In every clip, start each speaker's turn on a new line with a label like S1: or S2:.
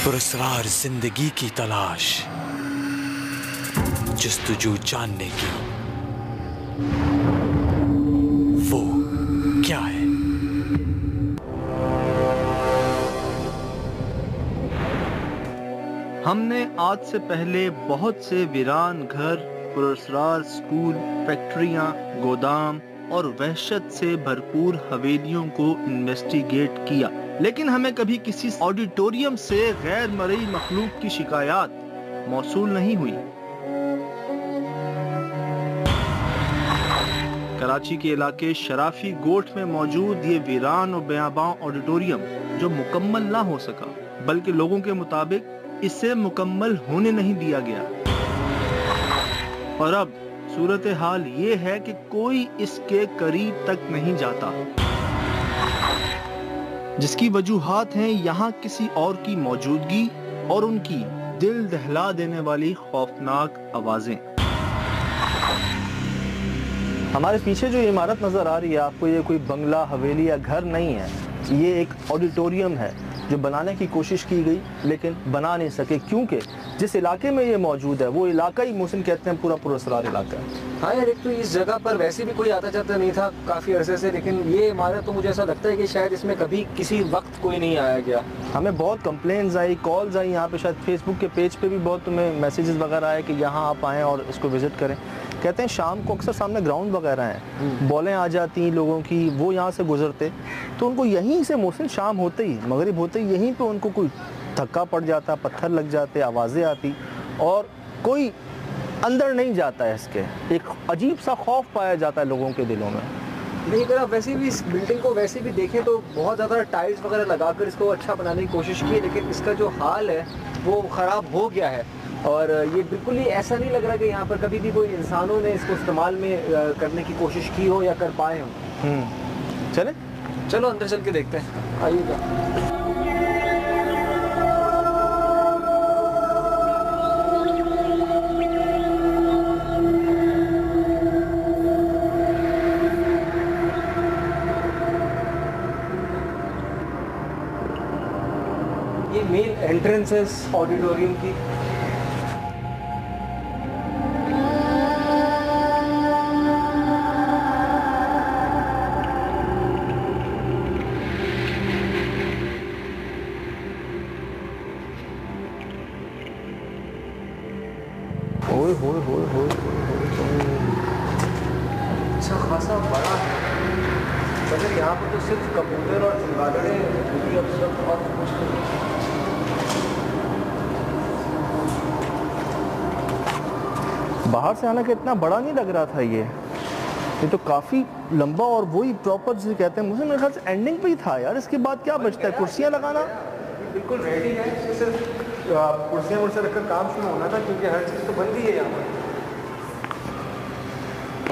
S1: पुरस्कार जिंदगी की तलाश, जस्तजू जानने की वो क्या है।
S2: हमने आज से पहले बहुत से वीरान घर, पुरस्कार स्कूल, फैक्ट्रियां, गोदाम और वहशत से भरपूर हवेलियों को इन्वेस्टिगेट किया, लेकिन हमें कभी किसी ऑडिटोरियम से गैर मरई मखलूक की शिकायत मौसूल नहीं हुई। कराची के इलाके शराफी गोठ में मौजूद ये वीरान और बेआबां ऑडिटोरियम जो मुकम्मल ना हो सका, बल्कि लोगों के मुताबिक इसे मुकम्मल होने नहीं दिया गया। और अब सूरत हाल ये है कि कोई इसके करीब तक नहीं जाता, जिसकी वजूहात हैं यहाँ किसी और की मौजूदगी और उनकी दिल दहला देने वाली खौफनाक आवाजें। हमारे पीछे जो इमारत नजर आ रही है आपको, ये कोई बंगला, हवेली या घर नहीं है, ये एक ऑडिटोरियम है जो बनाने की कोशिश की गई लेकिन बना नहीं सके, क्योंकि जिस इलाके में ये मौजूद है वो इलाका ही मोहसिन कहते हैं पूरा पुरस्कार इलाका है।
S3: हाँ यार, एक तो इस जगह पर वैसे भी कोई आता जाता नहीं था काफ़ी अरसे से, लेकिन ये इमारत तो मुझे ऐसा लगता है कि शायद इसमें कभी किसी वक्त कोई नहीं आया गया।
S2: हमें बहुत कंप्लेंट्स आई, कॉल्स आई, यहाँ पे शायद फेसबुक के पेज पे भी बहुत तुम्हें मैसेजेस वगैरह आए कि यहाँ आप आएँ और इसको विज़िट करें। कहते हैं शाम को अक्सर सामने ग्राउंड वगैरह हैं, बॉलें आ जाती लोगों की, वो यहाँ से गुजरते तो उनको यहीं से मोहसिन शाम होते ही, मगरिब होते ही यहीं पे उनको कोई धक्का पड़ जाता, पत्थर लग जाते, आवाज़ें आती और कोई अंदर नहीं जाता है। इसके एक अजीब सा खौफ पाया जाता है लोगों के दिलों में।
S3: नहीं, अगर आप वैसे भी इस बिल्डिंग को वैसे भी देखें तो बहुत ज़्यादा टाइल्स वगैरह लगाकर इसको अच्छा बनाने की कोशिश की है, लेकिन इसका जो हाल है वो ख़राब हो गया है। और ये बिल्कुल ही ऐसा नहीं लग रहा कि यहाँ पर कभी भी कोई इंसानों ने इसको इस्तेमाल में करने की कोशिश की हो या कर पाए हो।
S2: चलो
S3: अंदर चल के देखते हैं, आइएगा। ये मेन एंट्रेंस है इस ऑडिटोरियम की। अच्छा खासा बड़ा है, मगर यहाँ पर तो सिर्फ कबूतर और चमगादड़ें भी अब सब बहुत मुश्किल है।
S2: बाहर से आना कितना बड़ा नहीं लग रहा था ये तो काफ़ी लंबा और वही प्रॉपर जिसे कहते हैं, मुझे मेरे ख्याल से एंडिंग पे ही था यार। इसके बाद क्या बचता है? कुर्सियाँ लगाना
S3: बिल्कुल रेडी है, सिर्फ कुर्सियाँ वुर्सियाँ रखकर काम शुरू होना था, क्योंकि हर चीज़ तो बन गई है यहाँ पर।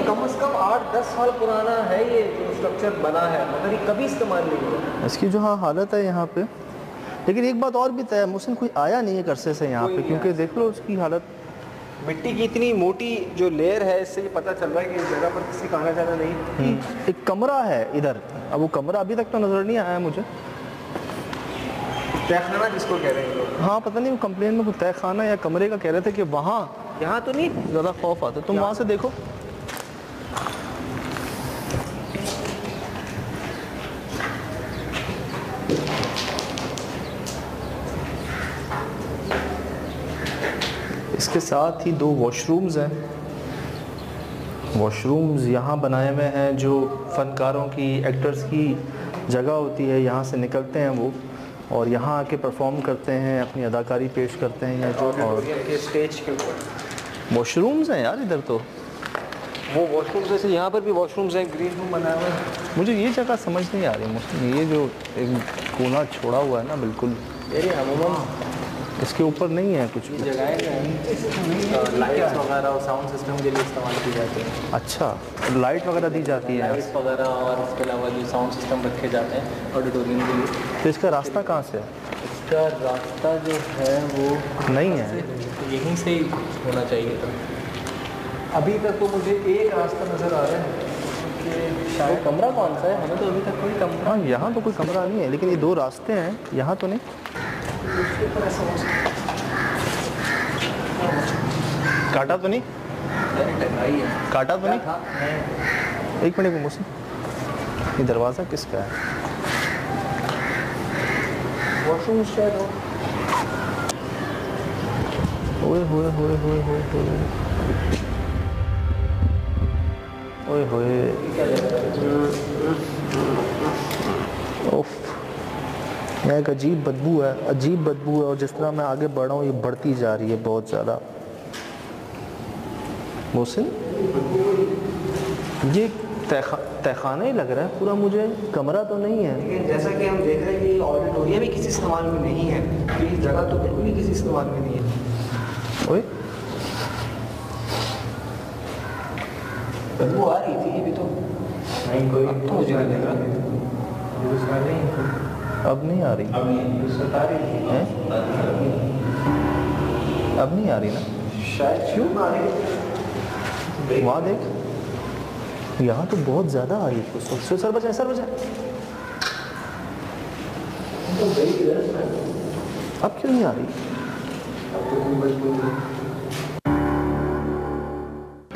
S3: कम से कम 8-10 साल पुराना है ये जो स्ट्रक्चर बना है, मगर ये कभी इस्तेमाल नहीं हुआ।
S2: इसकी जो हालत है यहाँ पे, लेकिन एक बात और भी तय है, मुझसे कोई आया नहीं है अरसे से यहाँ पे, क्योंकि देख लो उसकी हालत।
S3: मिट्टी की इतनी मोटी जो लेयर है, इससे ये पता चल रहा है कि इस जगह पर किसी का आना जाना नहीं।
S2: एक कमरा है इधर, अब वो कमरा अभी तक तो नज़र नहीं आया मुझे।
S3: तहखाना जिसको कह रहे हैं लोग।
S2: हाँ, पता नहीं वो कंप्लेन में तहखाना या कमरे का कह रहे थे कि वहाँ,
S3: यहाँ तो नहीं
S2: ज़्यादा खौफ आता। तुम वहाँ से देखो, इसके साथ ही 2 वॉशरूम्स हैं। वॉशरूम्स यहाँ बनाए हुए हैं जो फ़नकारों की, एक्टर्स की जगह होती है, यहाँ से निकलते हैं वो और यहाँ आके परफॉर्म करते हैं, अपनी अदाकारी पेश करते हैं या जो। और
S3: स्टेज के ऊपर
S2: वॉशरूम्स हैं यार इधर तो।
S3: वो वॉशरूम्स जैसे यहाँ पर भी वॉशरूम्स हैं, ग्रीन रूम बनाया हुआ है।
S2: मुझे ये जगह समझ नहीं आ रही मुझे, ये जो एक कोना छोड़ा हुआ है ना बिल्कुल, इसके ऊपर नहीं है कुछ भी।
S3: लाइट्स वगैरह और साउंड सिस्टम के लिए इस्तेमाल की जाती है।
S2: अच्छा, लाइट वगैरह दी जाती है
S3: लाइट्स वगैरह, और इसके अलावा जो साउंड सिस्टम रखे जाते हैं ऑडिटोरियम के लिए।
S2: तो इसका रास्ता कहाँ से है?
S3: इसका रास्ता जो है वो
S2: नहीं है,
S3: यहीं से ही होना चाहिए था। अभी तक तो मुझे एक रास्ता नज़र आ रहा है कि शायद।
S2: कमरा कौन सा है?
S3: हमें तो अभी तक कोई कमरा।
S2: हाँ, यहाँ तो कोई कमरा नहीं है, लेकिन ये 2 रास्ते हैं, यहाँ तो नहीं।
S3: उसके ऊपर ऐसा हो सकता
S2: काटा तो नहीं?
S3: है, टकराई है।
S2: काटा तो नहीं?
S3: था?
S2: एक मिनट मुझसे, ये दरवाज़ा किसका है?
S3: वॉशरूम शायद हो।
S2: ओए होए होए होए होए होए ओए होए, उफ, यहाँ एक अजीब बदबू है, अजीब बदबू है, और जिस तरह मैं आगे बढ़ा हूँ ये बढ़ती जा रही है बहुत ज़्यादा। मोहसिन, ये तहखाना ही लग रहा है पूरा मुझे, कमरा तो नहीं है।
S3: लेकिन जैसा कि हम देख रहे हैं कि ये ऑडिटोरियम ही किसी इस्तेमाल में नहीं है, ये जगह तो बिल्कुल ही किसी इस्तेमाल में नहीं है।
S2: ओए,
S3: बदबू आ रही थी अभी तो। नहीं कोई अब तो मुझे नहीं लग रहा।
S2: अब नहीं आ रही?
S3: अब नहीं
S2: हैं? अब नहीं आ रही ना?
S3: शायद क्यों आ रही?
S2: वहाँ देख, यहाँ तो बहुत ज़्यादा आ रही है। सर बचाए, सर बचाए। अब क्यों नहीं आ रही?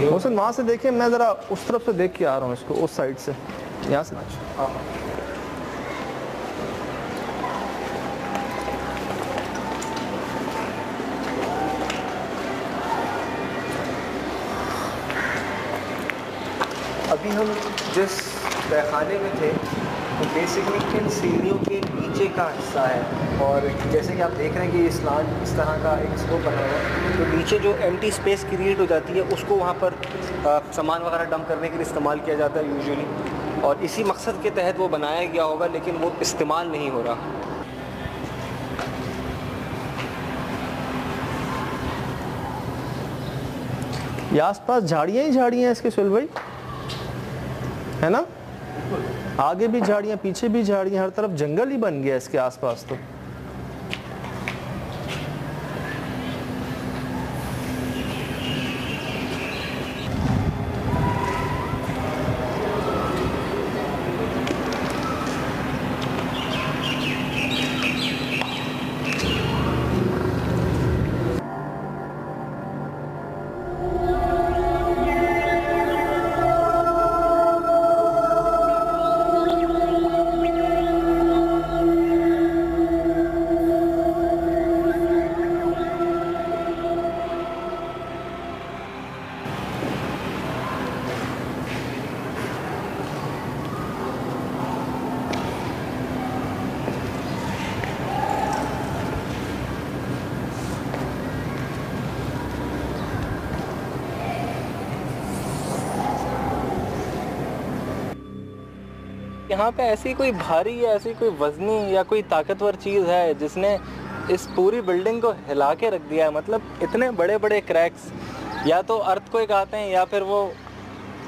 S2: मोहसिन वहाँ से देखें, मैं ज़रा उस तरफ से देख के आ रहा हूँ इसको, उस साइड से, यहाँ से।
S3: अभी हम जिस तहखाने में थे तो बेसिकली इन सीढ़ियों के नीचे का हिस्सा है, और जैसे कि आप देख रहे हैं कि इस तरह का एक स्कोप बना हुआ है, तो नीचे जो एम्प्टी स्पेस क्रिएट हो जाती है उसको वहाँ पर सामान वगैरह डंप करने के लिए इस्तेमाल किया जाता है यूजुअली, और इसी मकसद के तहत वो बनाया गया होगा, लेकिन वो इस्तेमाल नहीं हो रहा।
S2: ये आसपास झाड़ियाँ ही झाड़ियाँ हैं इसके, सुल भाई, है ना? आगे भी झाड़ियाँ, पीछे भी झाड़ियाँ, हर तरफ जंगल ही बन गया इसके आसपास तो।
S4: यहाँ पे ऐसी कोई भारी या ऐसी कोई वजनी या कोई ताकतवर चीज़ है जिसने इस पूरी बिल्डिंग को हिला के रख दिया है। मतलब इतने बड़े बड़े क्रैक्स या तो अर्थक्वेक आते हैं या फिर वो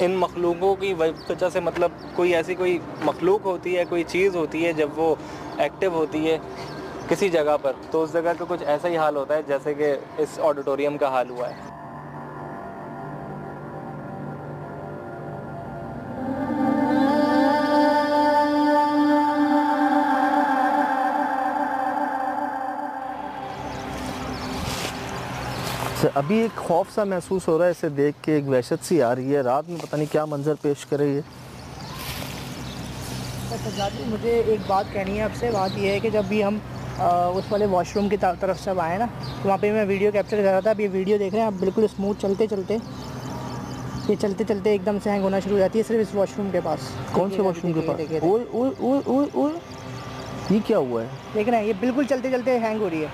S4: इन मखलूकों की वजह से, मतलब कोई ऐसी कोई मखलूक होती है, कोई चीज़ होती है, जब वो एक्टिव होती है किसी जगह पर तो उस जगह का कुछ ऐसा ही हाल होता है जैसे कि इस ऑडिटोरियम का हाल हुआ है।
S2: अभी एक खौफ सा महसूस हो रहा है इसे देख के, एक वहशत सी आ रही है। रात में पता नहीं क्या मंजर पेश करे ये।
S5: मुझे एक बात कहनी है आपसे। बात यह है कि जब भी हम उस वाले वॉशरूम की तरफ से आए ना, तो वहाँ पे मैं वीडियो कैप्चर कर रहा था। अब ये वीडियो देख रहे हैं आप, बिल्कुल स्मूथ चलते चलते एकदम से हैंग होना शुरू हो जाती है, सिर्फ इस वॉशरूम के पास।
S2: कौन से वॉशरूम के पास? ओए ओए ओए ओए ओए, ये क्या हुआ है?
S5: देख रहे हैं, ये बिल्कुल चलते चलते हैंग हो रही है।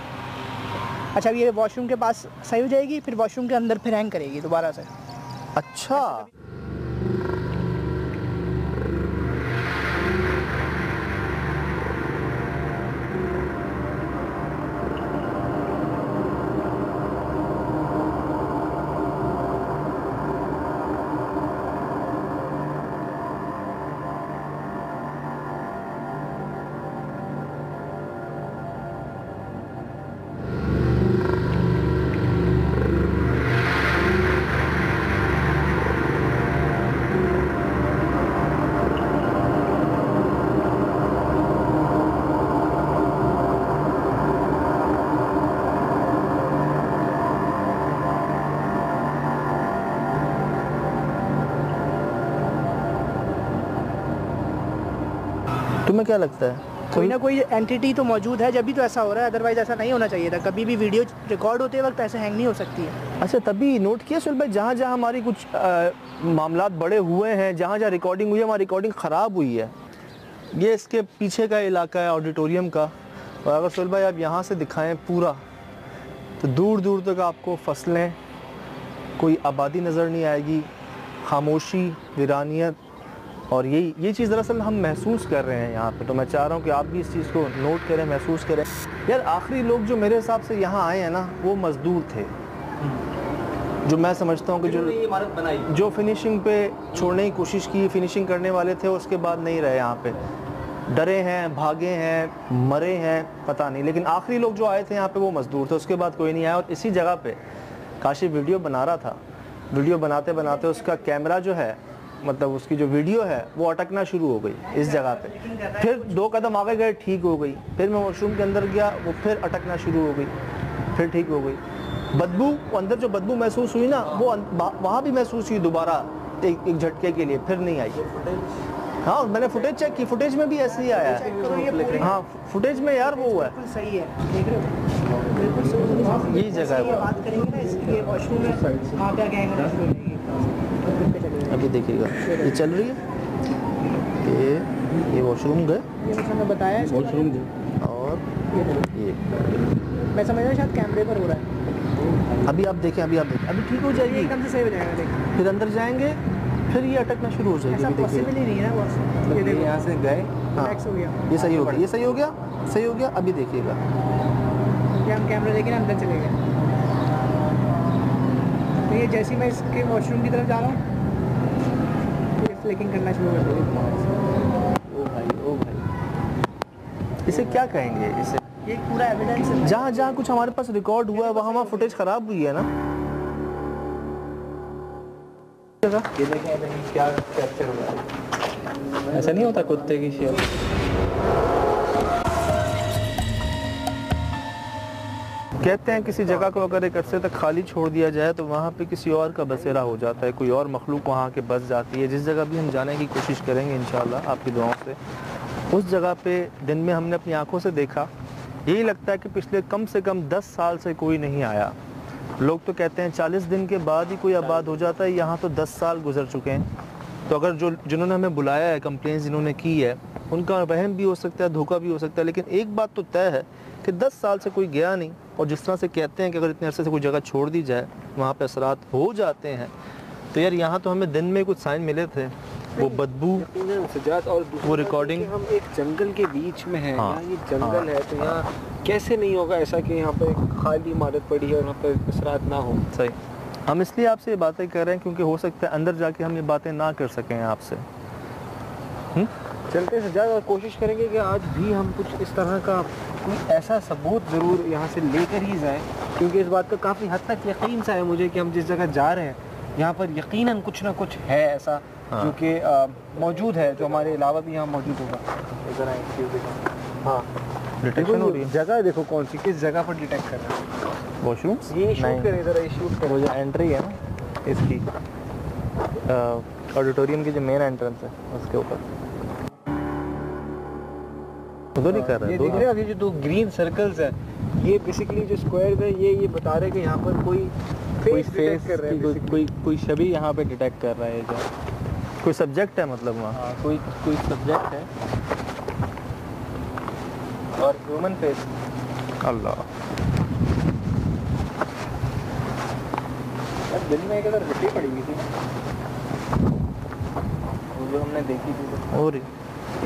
S5: अच्छा, अब ये वॉशरूम के पास सही हो जाएगी, फिर वॉशरूम के अंदर फिर हैंग करेगी दोबारा से।
S2: अच्छा, तुम्हें क्या लगता है?
S5: कोई ना कोई एंटिटी तो मौजूद है, जब भी तो ऐसा हो रहा है, अदरवाइज ऐसा नहीं होना चाहिए था। कभी भी वीडियो रिकॉर्ड होते वक्त ऐसे हैंग नहीं हो सकती है।
S2: अच्छा, तभी नोट किया सुहेल भाई, जहाँ जहाँ हमारी कुछ मामलात बड़े हुए हैं, जहाँ जहाँ रिकॉर्डिंग हुई है, वहाँ रिकॉर्डिंग ख़राब हुई है। ये इसके पीछे का इलाका है ऑडिटोरियम का, और अगर सुहेल भाई आप यहाँ से दिखाएं पूरा, तो दूर दूर तक आपको फसलें, कोई आबादी नज़र नहीं आएगी, खामोशी, वीरानियत। और ये चीज़ दरअसल हम महसूस कर रहे हैं यहाँ पे। तो मैं चाह रहा हूँ कि आप भी इस चीज़ को नोट करें, महसूस करें। यार आखिरी लोग जो मेरे हिसाब से यहाँ आए हैं ना, वो मज़दूर थे, जो मैं समझता हूँ कि जो
S3: इमारत बनाई,
S2: जो फिनिशिंग पे छोड़ने की कोशिश की, फिनिशिंग करने वाले थे, उसके बाद नहीं रहे यहाँ पे, डरे हैं, भागे हैं, मरे हैं, पता नहीं। लेकिन आखिरी लोग जो आए थे यहाँ पे वो मज़दूर थे, उसके बाद कोई नहीं आया। और इसी जगह पे काशिफ वीडियो बना रहा था, वीडियो बनाते बनाते उसका कैमरा जो है, मतलब उसकी जो वीडियो है वो अटकना शुरू हो गई इस जगह पे। फिर 2 कदम आगे गए, ठीक हो गई। फिर मैं वॉशरूम के अंदर गया, वो फिर अटकना शुरू हो गई, फिर ठीक हो गई। बदबू, अंदर जो बदबू महसूस हुई ना, वो वहाँ भी महसूस हुई दोबारा एक झटके के लिए, फिर नहीं आई। हाँ, मैंने फुटेज चेक की, फुटेज में भी ऐसे ही आया है। हाँ, फुटेज में यार वो हुआ है,
S5: बिल्कुल सही है, देख रहे हो, बिल्कुल सही।
S2: यही जगह है वो।
S5: बात करेंगे ना इसलिए वॉशरूम में कहाँ पे आके आएंगे शुरू हो जाएगी।
S2: अभी देखिएगा, ये चल रही है, ये वॉशरूम गए,
S5: ये मुझे हमने बताया है,
S2: वॉशरूम गए, और ये
S5: मैं समझ रहा हूँ शायद कैमरे पर हो रहा है।
S2: अभी आप देखें, अभी ठीक हो
S5: ये
S2: जाएगी।
S5: एकदम से सही हो जाएगा, देखिए।
S2: फिर अंदर जाएंगे, फिर ये अटकना शुरू हो जाएगी।
S5: ऐसा
S2: अभी देखिए,
S5: पॉसिबल ही नहीं है ना बॉस। ये देखो,
S3: यहाँ से गए,
S2: हाँ,
S5: रिलैक्स हो गया,
S2: ये सही हो गया, ये सही हो गया, सही हो गया। अभी देखिएगा,
S5: ये हम कैमरा लेके ना अंदर चले गए। तो ये जैसे ही मैं इसके वॉशरूम की तरफ जा रहा हूँ, ये फ्लिकिंग करना शुरू कर देगी।
S2: ओ भाई, इसे क्या कहेंगे? इसे
S5: ये पूरा एविडेंस है।
S2: जहाँ जहाँ कुछ हमारे पास रिकॉर्ड हुआ है, वहाँ फुटेज खराब हुई है ना।
S3: ये देखें क्या कैप्चर हो रहा है।
S4: ऐसा नहीं होता कुत्ते की शेप।
S2: कहते हैं किसी जगह को अगर एक अरसे तक खाली छोड़ दिया जाए तो वहाँ पे किसी और का बसेरा हो जाता है, कोई और मखलूक वहाँ के बस जाती है। जिस जगह भी हम जाने की कोशिश करेंगे इंशाल्लाह आपकी दुआओं से, उस जगह पे दिन में हमने अपनी आंखों से देखा, यही लगता है कि पिछले कम से कम 10 साल से कोई नहीं आया। लोग तो कहते हैं 40 दिन के बाद ही कोई आबाद हो जाता है, यहाँ तो 10 साल गुजर चुके हैं। तो अगर जिन्होंने हमें बुलाया है, कंप्लेंट जिन्होंने की है, उनका वहम भी हो सकता है, धोखा भी हो सकता है, लेकिन एक बात तो तय है कि 10 साल से कोई गया नहीं। और जिस तरह से कहते हैं कि अगर इतने अरसे से कोई जगह छोड़ दी जाए वहाँ पे असरात हो जाते हैं, तो यार यहाँ तो हमें दिन में कुछ साइन मिले थे, वो बदबू,
S3: सजाद, और
S2: वो रिकॉर्डिंग।
S3: हम एक जंगल के बीच में हैं,
S2: हाँ,
S3: यहाँ ये जंगल है, तो यहाँ कैसे नहीं होगा ऐसा कि यहाँ पे खाली इमारत पड़ी है और वहाँ पे असरात ना हो।
S2: सही, हम इसलिए आपसे ये बातें कर रहे हैं क्योंकि हो सकता है अंदर जाके हम ये बातें ना कर सकें आपसे।
S3: चलते हैं सजाद, और कोशिश करेंगे कि आज भी हम कुछ इस तरह का कोई ऐसा सबूत ज़रूर यहाँ से लेकर ही जाएं, क्योंकि इस बात का काफ़ी हद तक यकीन सा है मुझे कि हम जिस जगह जा रहे हैं यहाँ पर यकीनन कुछ ना कुछ है ऐसा,
S2: हाँ,
S3: जो कि मौजूद है, जो हमारे अलावा भी यहाँ मौजूद होगा। इधर आए, हाँ,
S2: डिटेक्शन हो रही है।
S3: जगह देखो कौन सी, किस जगह पर डिटेक्ट कर रहे हैं।
S2: वॉशरूम
S3: ये शूट करें, ज़रा ये शूट करें।
S2: वो जो एंट्री है ना इसकी, ऑडिटोरियम की जो मेन एंट्रेंस है उसके ऊपर उधर ही कर रहा
S3: ये
S2: है।
S3: देख रहे हैं, ये जो 2 ग्रीन सर्कल्स है, ये बेसिकली जो स्क्वायर है, ये बता रहे हैं कि यहाँ पर कोई फेस कर रहे हैं,
S4: कोई छवि यहाँ पे डिटेक्ट कर रहा है। जो
S2: कोई सब्जेक्ट है मतलब वहाँ।
S4: हाँ, कोई सब्जेक्ट है और ह्यूमन फेस।
S2: अल्लाह,
S3: दिल में एक अगर हड्डी पड़ी हुई थी
S4: वो जो हमने देखी थी,
S2: हो रही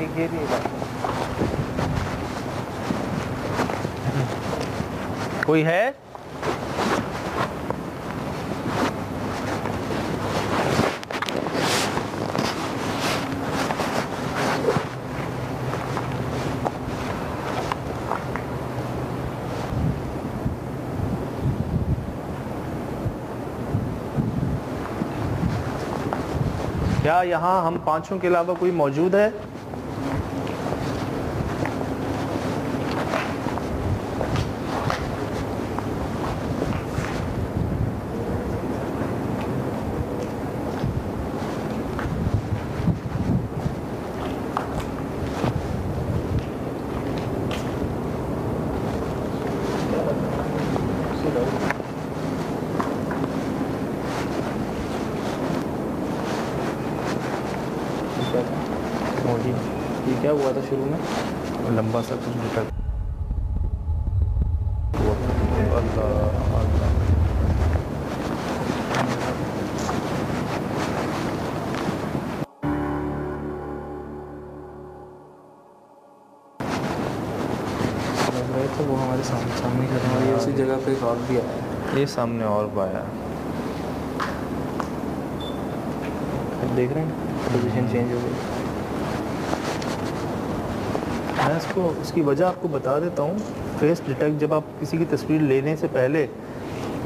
S4: एक ये भी बात है।
S2: कोई है? क्या यहाँ हम पांचों के अलावा कोई मौजूद है?
S4: ये क्या हुआ था शुरू में?
S2: लंबा सा कुछ डिटेक्ट हुआ। अल्लाह अल्लाह।
S4: लग रहा था वो हमारे सामने खत्म हो रही है, उसी जगह पे एक और भी आया है।
S2: ये सामने और पाया।
S4: अब देख रहे हैं पोजीशन चेंज हो गई।
S2: मैं इसको उसकी वजह आपको बता देता हूँ। फेस डिटेक्ट, जब आप किसी की तस्वीर लेने से पहले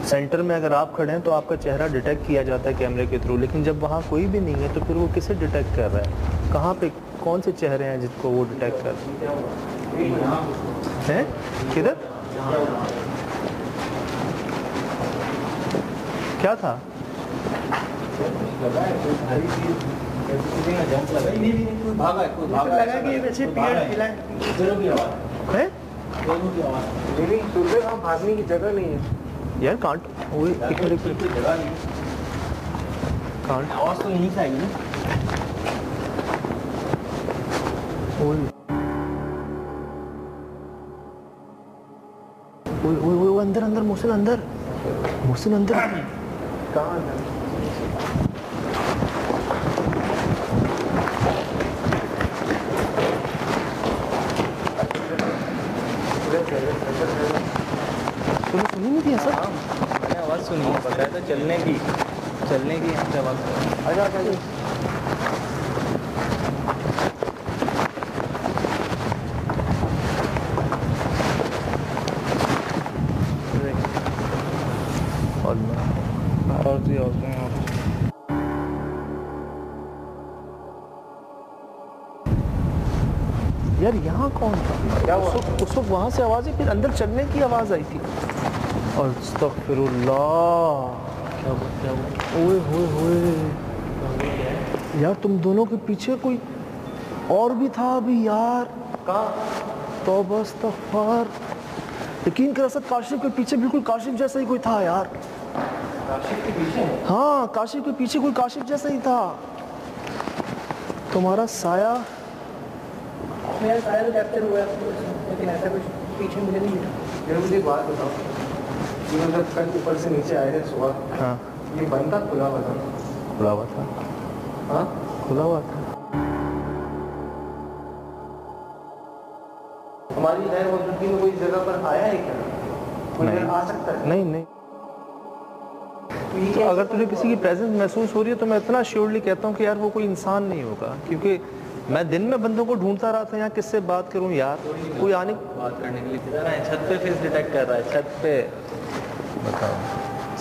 S2: सेंटर में अगर आप खड़े हैं तो आपका चेहरा डिटेक्ट किया जाता है कैमरे के थ्रू, लेकिन जब वहाँ कोई भी नहीं है तो फिर वो किसे डिटेक्ट कर रहा है? कहाँ पे कौन से चेहरे हैं जिसको वो डिटेक्ट कर हैं? किधर क्या था?
S5: लगा कि वैसे पेड़ हिला है।
S2: है
S3: भागने की जगह नहीं है।
S2: यार कांट वो एक मिनट कांट
S3: आवाज तो यहीं से आएगी ना।
S2: ओए ओए ओए ओए अंदर अंदर मोहसिन अंदर
S3: कहाँ
S2: सुनी नहीं थी ऐसा?
S4: मैंने आवाज़ सुनी है, बताया था चलने की यहाँ से आवाज़।
S3: आजा आजा आजा।
S4: और भी औरतें हैं और
S2: यार यहाँ कौन था?
S3: क्या हुआ?
S2: उस वक्त वहाँ से आवाज़ है, फिर अंदर चलने की आवाज़ आई थी। और अस्तगफिरुल्लाह,
S4: क्या हुआ?
S2: ओए होए होए यार, तुम दोनों के पीछे कोई और भी था अभी यार।
S3: कहाँ?
S2: तौबा इस्तगफार। यकीन कर सकते काशिफ के पीछे बिल्कुल काशिफ जैसा ही कोई था यार।
S3: काशिफ के पीछे?
S2: हाँ काशिफ के पीछे कोई काशिफ जैसा ही था। तुम्हारा साया
S5: मेरा साया तो कैप्चर हुआ है, लेकिन ऐसा कुछ पीछे मुझे नहीं मिला।
S3: यार मुझे एक बात बताओ, ये मतलब कल ऊपर से नीचे आए थे सुबह,
S2: हाँ
S3: ये बंद था खुला हुआ था?
S2: खुला हुआ था।
S3: हाँ
S2: खुला हुआ था।
S3: हमारी गैर मौजूदगी में कोई जगह पर आया है क्या? कोई
S2: नहीं।
S3: इधर आ सकता है?
S2: नहीं नहीं, तो अगर तुझे किसी की प्रेजेंस महसूस हो रही है तो मैं इतना श्योरली कहता हूँ कि यार वो कोई इंसान नहीं होगा, क्योंकि मैं दिन में बंदों को ढूंढता रहा था यहाँ किससे बात करूँ यार, कोई आने
S4: बात करने के लिए किधर आए? छत पे फेस डिटेक्ट कर रहा है, छत पे।
S2: बताओ।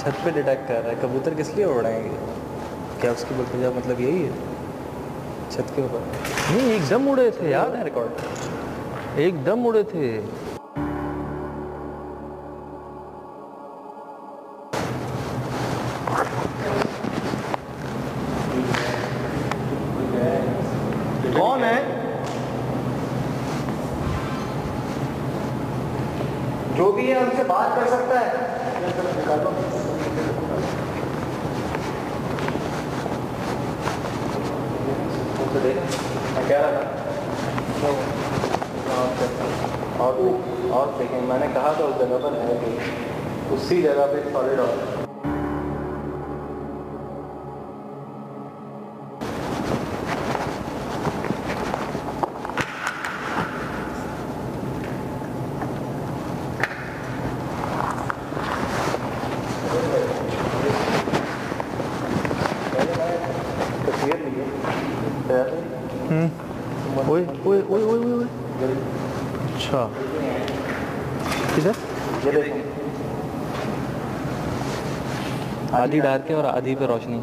S4: छत पे डिटेक्ट कर रहा है। कबूतर किस लिए उड़ाएंगे? क्या उसकी वजह मतलब यही है? छत के ऊपर
S2: नहीं एकदम उड़े थे यार,
S4: याद है रिकॉर्ड?
S2: एकदम उड़े थे। कौन है?
S3: जो भी है हमसे बात कर सकता है।
S4: तो देख मैं कह रहा था और देखें, मैंने कहा था उस जगह पर है कि उसी जगह पे सॉलिड और
S2: ओए ओए ओए ओए ओए। अच्छा किधर?
S4: ये देखें, आधी डार्क है और आधी पे रोशनी।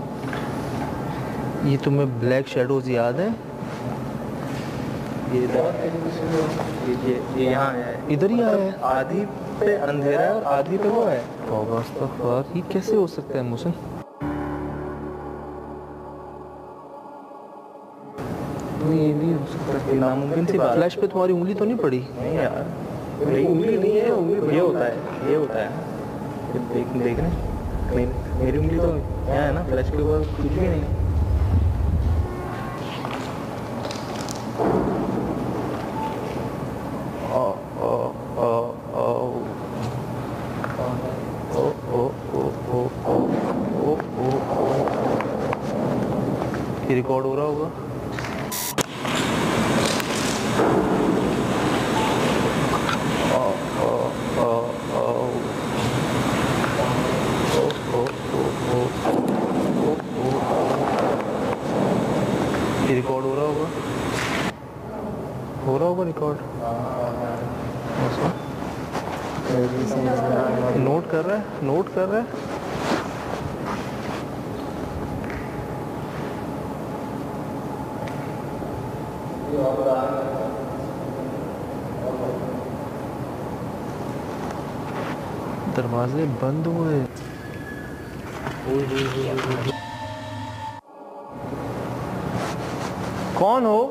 S2: ये तुम्हें ब्लैक शेडोज याद है?
S4: ये यहाँ है,
S2: इधर ही आया है।
S4: आधी पे अंधेरा है और आधी पे वो है।
S2: तौबा इस्तगफार, ये कैसे हो सकता है मुझसे?
S4: ये नहीं हो सकता, ये नामुमकिन सी बात है।
S2: फ्लैश पे तुम्हारी उंगली तो नहीं पड़ी?
S4: नहीं यार, मेरी उंगली नहीं है, उंगली ये होता है, ये होता है। ये देख रहे हैं? मेरी उंगली तो यहाँ है ना, फ्लैश के ऊपर कुछ भी नहीं।
S2: ये रिकॉर्ड हो रहा होगा। ये रिकॉर्ड हो रहा होगा रिकॉर्ड। नोट कर रहा है। दरवाजे बंद हुए। कौन हो?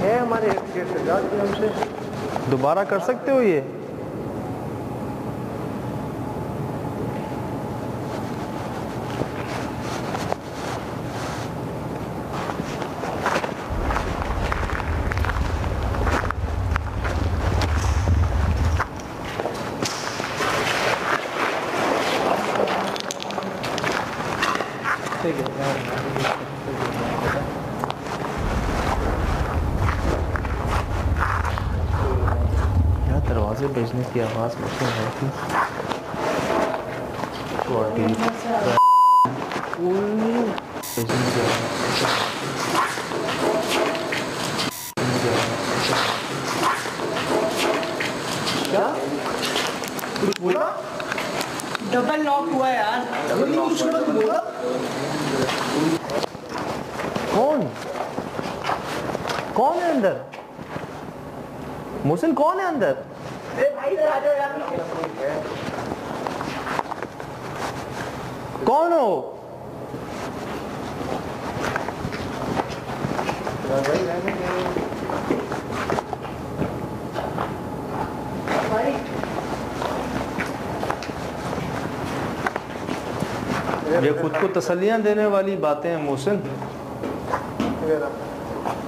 S3: है हमारे हमसे
S2: दोबारा कर सकते हो ये? यार दरवाजे बजने की आवाज़ मुझे है कि
S3: क्या कुछ बोला?
S5: डबल लॉक हुआ है यार।
S3: कुछ बोला?
S2: कौन है अंदर? मोहसिन कौन है अंदर?
S5: भाई इधर आ जाओ यार।
S2: कौन हो? ये खुद को तसल्लियां देने वाली बातें हैं मोहसिन।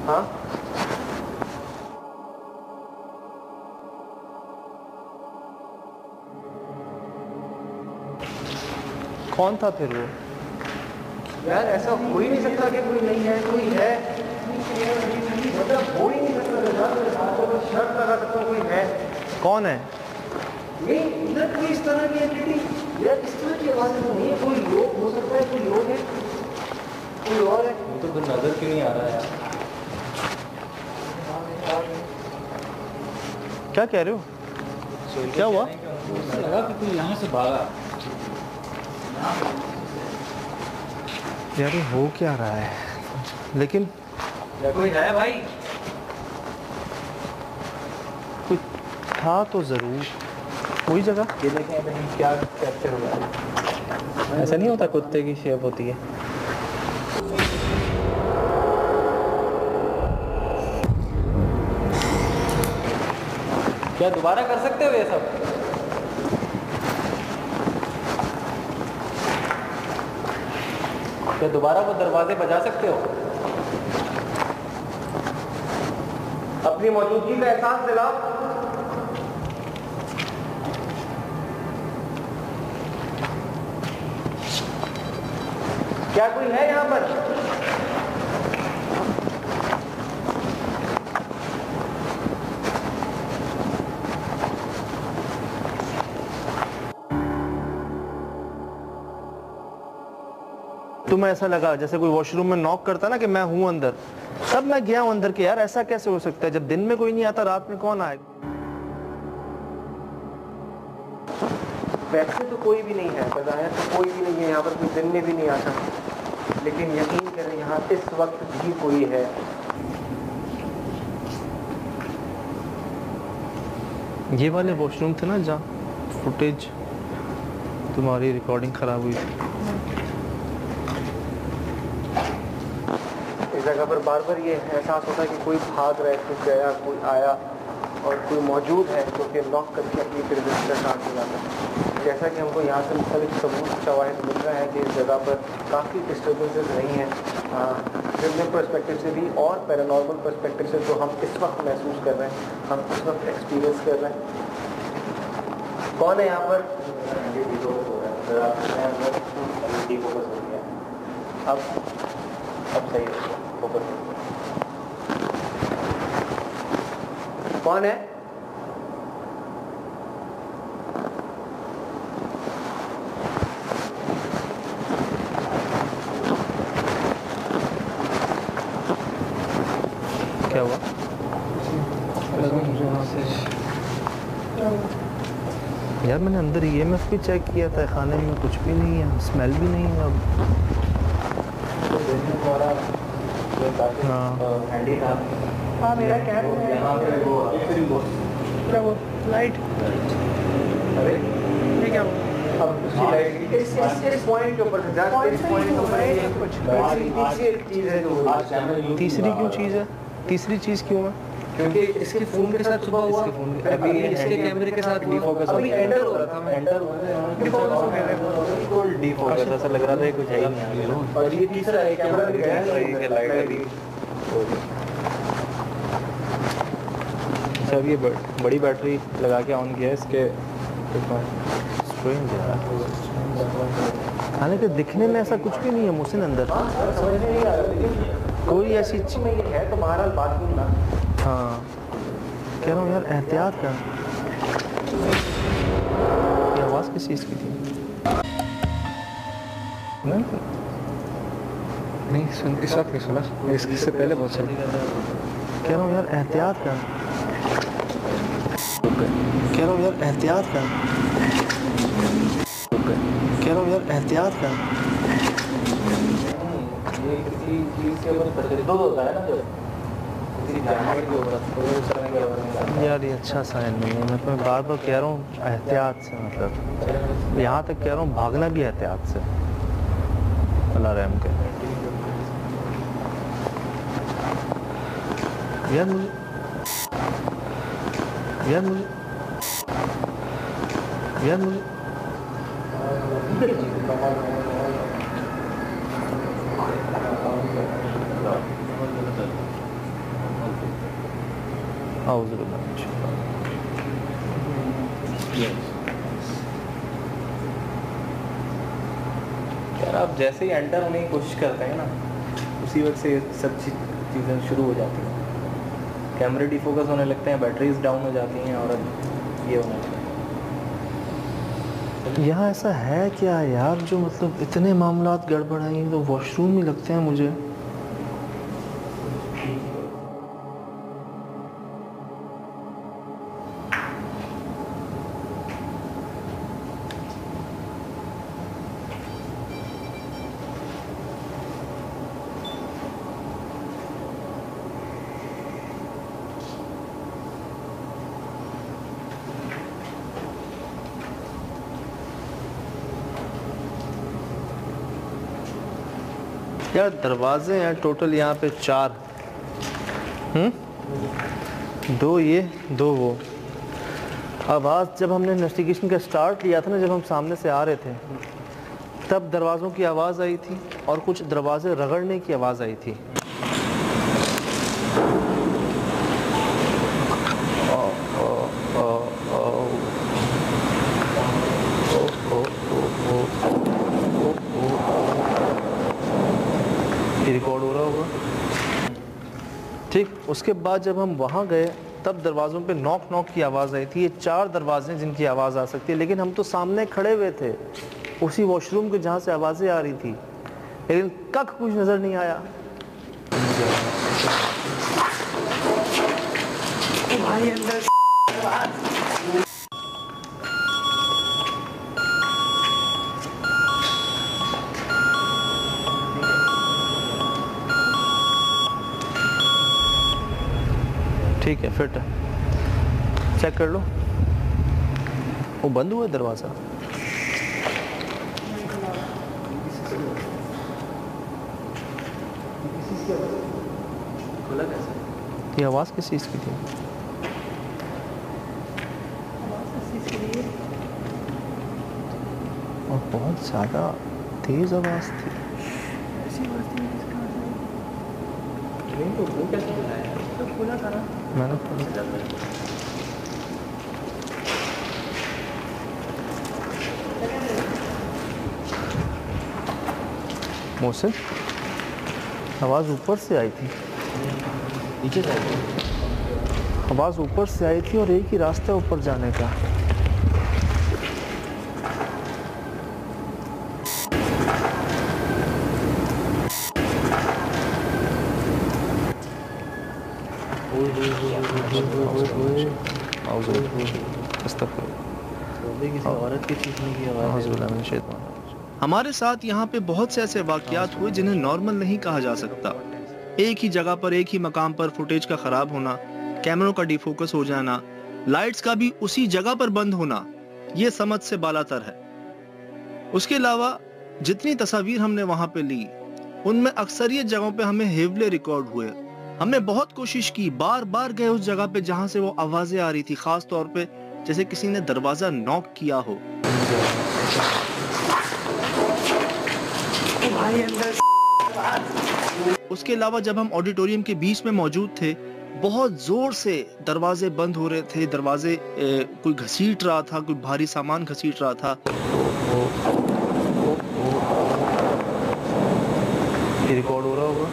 S3: हाँ
S2: कौन था फिर वो?
S3: यार ऐसा हो ही नहीं सकता कि कोई नहीं है, कोई है, मतलब हो ही नहीं सकता। शर्त लगा सकता हूँ कोई है।
S2: कौन है?
S3: नहीं इधर कोई इस तरह की एंटिटी यार, इस तरह की आवाज़ तो नहीं है। कोई लोग हो सकता है, कोई लोग है, कोई और है।
S4: तो कुछ नजर क्यों नहीं आ रहा है?
S2: क्या कह रहे हो? क्या हुआ?
S4: लगा कि कोई यहाँ से भागा।
S2: यार ये हो क्या रहा है? लेकिन
S4: या कोई है भाई?
S2: कुछ था तो जरूर कोई जगह।
S4: ये देखें क्या कैप्चर हो रहा है। ऐसा नहीं होता कुत्ते की शेप होती है। क्या दोबारा कर सकते हो ये सब? क्या दोबारा वो दरवाजे बजा सकते हो?
S3: अपनी मौजूदगी का एहसास दिलाओ। क्या कोई है यहाँ पर?
S2: तुम्हें ऐसा लगा जैसे कोई वॉशरूम में नॉक करता ना कि मैं हूं अंदर, तब मैं गया हूं अंदर के। यार ऐसा कैसे हो सकता है? जब दिन में कोई नहीं आता, रात में कौन आएगा?
S3: वैसे तो कोई भी नहीं है, बताया तो कोई भी नहीं है यहाँ पर, कोई दिन में भी नहीं आता, लेकिन यकीन करें यहाँ इस वक्त भी कोई है।
S2: ये वाले वॉशरूम थे ना जहाँ फुटेज तुम्हारी रिकॉर्डिंग खराब हुई थी।
S3: इस जगह पर बार बार ये एहसास होता है कि कोई भाग रहा है, कोई गया, कोई आया और कोई मौजूद है जो कि नॉक करके अपनी फिर विजिटर कार्ड से जाता है। जैसा कि हमको यहाँ से मुख्तलिफ सबूत शवाहिद मिल रहा है कि इस जगह पर काफ़ी डिस्टर्बेंसेस रही हैं, क्रिमिनल पर्सपेक्टिव से भी और पैरानॉर्मल पर्सपेक्टिव से जो हम इस वक्त महसूस कर रहे हैं, हम इस वक्त एक्सपीरियंस कर रहे हैं।
S2: कौन है यहाँ पर?
S4: अब सही है, फोकस।
S2: कौन है? क्या हुआ? यार मैंने अंदर EMF भी चेक किया था, खाने में कुछ भी नहीं है, स्मेल भी नहीं है अब।
S5: हाँ मेरा कैब क्या वो लाइट ये क्या हुआ?
S3: इस पॉइंट के ऊपर
S2: तीसरी क्यों चीज़ है? तीसरी चीज़ क्यों है?
S3: क्योंकि इसके फोन के साथ सुबह हुआ, अभी इसके कैमरे के साथ डिफोकस अभी एंटर हो रहा था, मैं एंटर
S4: बिल्कुल डिफोकस ऐसा लग रहा था कुछ है ही नहीं।
S3: और ये तीसरा है कैमरा भी
S4: लाइट अभी अच्छा, अब ये बड़ी बैटरी लगा के ऑन किया है इसके।
S2: स्ट्रेंज है, हालांकि दिखने में ऐसा कुछ भी नहीं है मुझसे अंदर,
S3: समझ नहीं आ रहा
S2: कोई ऐसी चीज
S3: में ये है तो बहरहाल बात नहीं ना।
S2: हाँ कह रहा हूँ यार, एहतियात कर। ये आवाज़ किस चीज़ की थी?
S3: नहीं सुन, इस वक्त नहीं सुना, इससे पहले बहुत सुना।
S2: कह रहा हूँ यार एहतियात कर, कह रहा हूँ यार एहतियात कर, कह रहा हूँ यार एहतियात कर।
S4: ये किसी चीज़ के ऊपर तशद्दुद होता है ना, जब किसी जानवर के ऊपर तो उस तरह के ऊपर
S2: यार ये अच्छा साइन नहीं है, मैं तुम्हें बार बार कह रहा हूँ एहतियात से, मतलब यहाँ तक कह रहा हूँ भागना भी एहतियात से, अल्लाह रहम करे। यार मुझे यार मुझे यार मुझे
S4: यार आप जैसे ही एंटर होने की कोशिश करते हैं ना, उसी वक्त से सब चीज़ें शुरू हो जाती हैं। कैमरे डिफोकस होने लगते हैं, बैटरीज डाउन हो जाती हैं और ये होने लगता है।
S2: यहाँ ऐसा है क्या यार, जो मतलब इतने मामलात गड़बड़ हैं, तो वॉशरूम ही लगते हैं मुझे। यार दरवाजे हैं टोटल यहाँ पे 4, 2 ये 2 वो। आवाज़ जब हमने इन्वेस्टिगेशन का स्टार्ट लिया था ना, जब हम सामने से आ रहे थे, तब दरवाज़ों की आवाज़ आई थी और कुछ दरवाजे रगड़ने की आवाज़ आई थी। रिकॉर्ड हो रहा होगा, ठीक। उसके बाद जब हम वहाँ गए, तब दरवाज़ों पे नॉक नॉक की आवाज़ आई थी। ये 4 दरवाजे हैं जिनकी आवाज़ आ सकती है, लेकिन हम तो सामने खड़े हुए थे उसी वॉशरूम के जहाँ से आवाज़ें आ रही थी, लेकिन कख कुछ नज़र नहीं आया। ठीक है, फिट है, चेक कर लो। वो बंद हुआ है दरवाज़ा। ये आवाज़ किस चीज़ की थी? और बहुत ज़्यादा तेज़ आवाज़ थी। मैंने मोहसिन, आवाज़ ऊपर से आई थी,
S3: नीचे से
S2: आवाज़ ऊपर से आई थी और एक ही रास्ता ऊपर जाने का।
S3: औरत की चीखने की आवाज़।
S2: हमारे साथ यहाँ पे बहुत से ऐसे वाकयात हुए जिन्हें नॉर्मल नहीं कहा जा सकता। एक ही जगह पर, एक ही मकाम पर फुटेज का खराब होना, कैमरों का डिफोकस हो जाना, लाइट्स का भी उसी जगह पर बंद होना, ये समझ से बालातर है। उसके अलावा जितनी तस्वीर हमने वहां पे ली, उनमें अक्सरियत जगहों पे हमें हेवले रिकॉर्ड हुए। हमने बहुत कोशिश की, बार बार गए उस जगह पे जहां से वो आवाजें आ रही थी, खास तौर पे जैसे किसी ने दरवाजा नॉक किया हो। उसके अलावा जब हम ऑडिटोरियम के बीच में मौजूद थे, बहुत जोर से दरवाजे बंद हो रहे थे, दरवाजे कोई घसीट रहा था, कोई भारी सामान घसीट रहा था।
S3: ये रिकॉर्ड हो रहा होगा।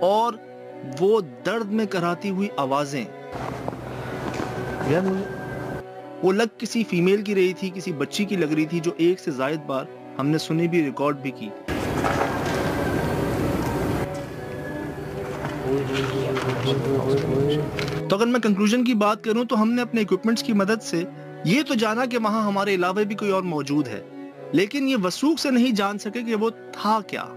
S2: और वो दर्द में कराती हुई आवाजें,
S3: यार मुझे
S2: वो लग किसी फीमेल की रही थी, किसी बच्ची की लग रही थी, जो एक से ज्यादा बार हमने सुनी भी, रिकॉर्ड भी की। तो अगर मैं कंक्लूजन की बात करूं तो हमने अपने इक्विपमेंट्स की मदद से ये तो जाना कि वहां हमारे अलावा भी कोई और मौजूद है, लेकिन ये वसूख से नहीं जान सके कि वो था क्या।